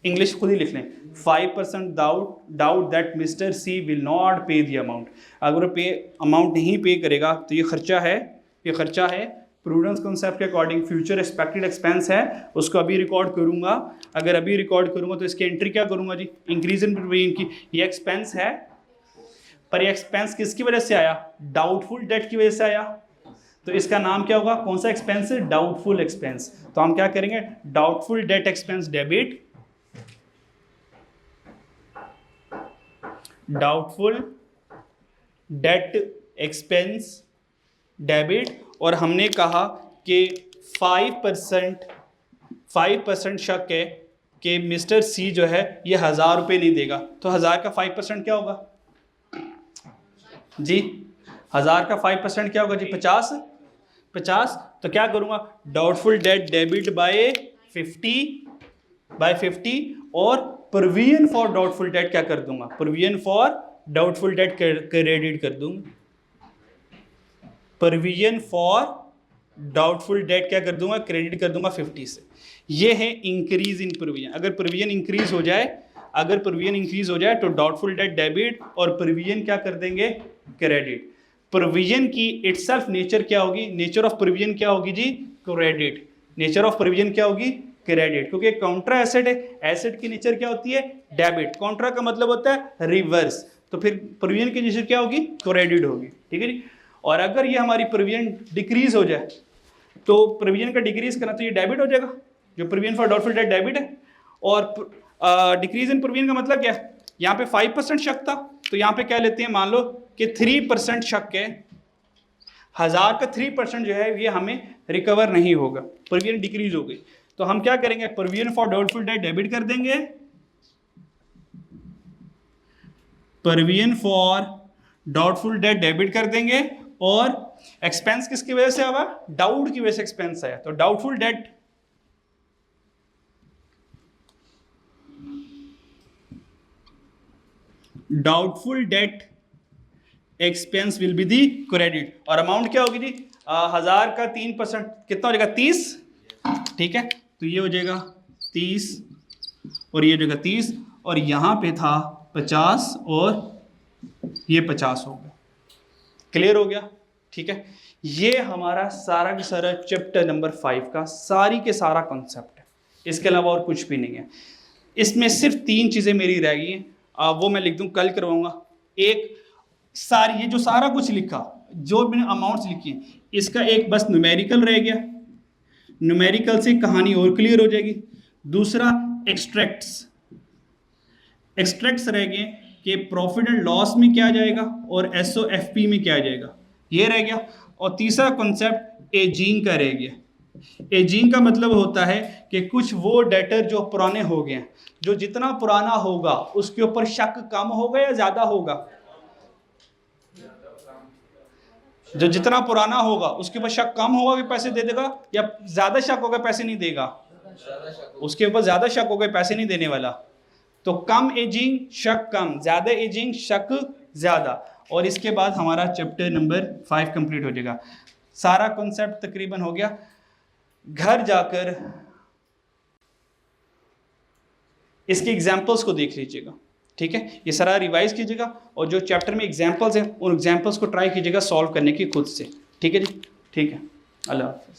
इंग्लिश खुद ही लिख लें, 5% doubt that mister C will not pay the amount. अगर पे अमाउंट नहीं पे करेगा तो ये खर्चा है, ये खर्चा है। प्रूडेंस कॉन्सेप्ट के अकॉर्डिंग फ्यूचर एक्सपेक्टेड एक्सपेंस है, उसको अभी रिकॉर्ड करूंगा। अगर अभी रिकॉर्ड करूंगा तो इसकी एंट्री क्या करूंगा जी, इंक्रीज इन प्रोविजन की। ये एक्सपेंस है, पर ये एक्सपेंस किसकी वजह से आया? डाउटफुल डेट की वजह से आया। तो इसका नाम क्या होगा? कौन सा एक्सपेंस है? Doubtful expense. तो हम क्या करेंगे, doubtful debt expense debit, doubtful debt expense debit, और हमने कहा कि 5% शक है कि मिस्टर सी जो है ये 1000 रुपये नहीं देगा। तो 1000 का 5% क्या होगा जी? 1000 का 5% क्या होगा जी? 50। तो क्या करूँगा, डाउटफुल डेट डेबिट बाय 50 और प्रोविजन फॉर डाउटफुल डेट क्या कर दूंगा, provision for doubtful date credit कर दूंगा। प्रोविजन फॉर डाउटफुल डेट क्या कर दूंगा, क्रेडिट कर दूंगा 50 से। ये है इंक्रीज इन प्रोविजन। अगर प्रोविजन इंक्रीज हो जाए, अगर प्रोविजन इंक्रीज हो जाए तो डाउटफुल डेट डेबिट और प्रोविजन क्या कर देंगे, क्रेडिट। प्रोविजन की इटसेल्फ नेचर क्या होगी, नेचर ऑफ प्रोविजन क्या होगी जी, क्रेडिट। नेचर ऑफ प्रोविजन क्या होगी, क्रेडिट, क्योंकि काउंटर एसेट है, एसेट की नेचर क्या होती है, डेबिट। काउंटर का मतलब होता है रिवर्स, तो फिर प्रोविजन की नेचर क्या होगी, क्रेडिट होगी। ठीक है जी। और अगर ये हमारी प्रोविजन डिक्रीज हो जाए, तो प्रोविजन का डिक्रीज करना तो ये डेबिट हो जाएगा, जो provision for doubtful date debit है। और डिक्रीज इन प्रोविजन का मतलब क्या है, यहाँ पे 5% शक था, तो यहाँ पे क्या लेते हैं, मान लो कि 3% शक है, 1000 का 3% जो है ये हमें रिकवर नहीं होगा, प्रोविजन डिक्रीज हो गई। तो हम क्या करेंगे, provision for doubtful date debit कर देंगे, provision for doubtful date debit कर देंगे, और एक्सपेंस किसकी वजह से आया, डाउट की वजह से एक्सपेंस आया, तो doubtful debt expense will be the credit. और अमाउंट क्या होगी जी, 1000 का 3% कितना हो जाएगा, 30। ठीक है, तो ये हो जाएगा 30 और ये हो जाएगा 30, और यहाँ पे था 50 और ये 50 हो गया। क्लियर हो गया? ठीक है, ये हमारा सारा का सारा चैप्टर नंबर 5 का सारी के सारा कॉन्सेप्ट है, इसके अलावा और कुछ भी नहीं है। इसमें सिर्फ 3 चीज़ें मेरी रह गई हैं, वो मैं लिख दूँ, कल करवाऊंगा। एक सारी, ये जो सारा कुछ लिखा, जो मैंने अमाउंट्स लिखी हैं, इसका एक बस न्यूमेरिकल रह गया, न्यूमेरिकल से कहानी और क्लियर हो जाएगी। दूसरा एक्सट्रैक्ट्स रह गए कि प्रॉफिट एंड लॉस में क्या जाएगा और SOFP में क्या जाएगा, ये रह गया। और तीसरा कॉन्सेप्ट एजिंग का रह गया, एजिंग का मतलब होता है कि कुछ वो डेटर जो पुराने हो गए हैं, जो जितना पुराना होगा उसके ऊपर शक कम होगा या ज्यादा होगा? जो जितना पुराना होगा उसके ऊपर शक कम होगा कि पैसे दे देगा, या ज्यादा शक होगा पैसे नहीं देगा? उसके ऊपर ज्यादा शक होगा पैसे नहीं देने वाला। तो कम एजिंग शक कम, ज्यादा एजिंग शक ज्यादा। और इसके बाद हमारा चैप्टर नंबर 5 कंप्लीट हो जाएगा। सारा कॉन्सेप्ट तकरीबन हो गया। घर जाकर इसके एग्जाम्पल्स को देख लीजिएगा, ठीक है? ये सारा रिवाइज कीजिएगा और जो चैप्टर में एग्जाम्पल्स हैं उन एग्जाम्पल्स को ट्राई कीजिएगा सॉल्व करने की खुद से, ठीक है जी? ठीक है, अल्लाह हाफ़िज़।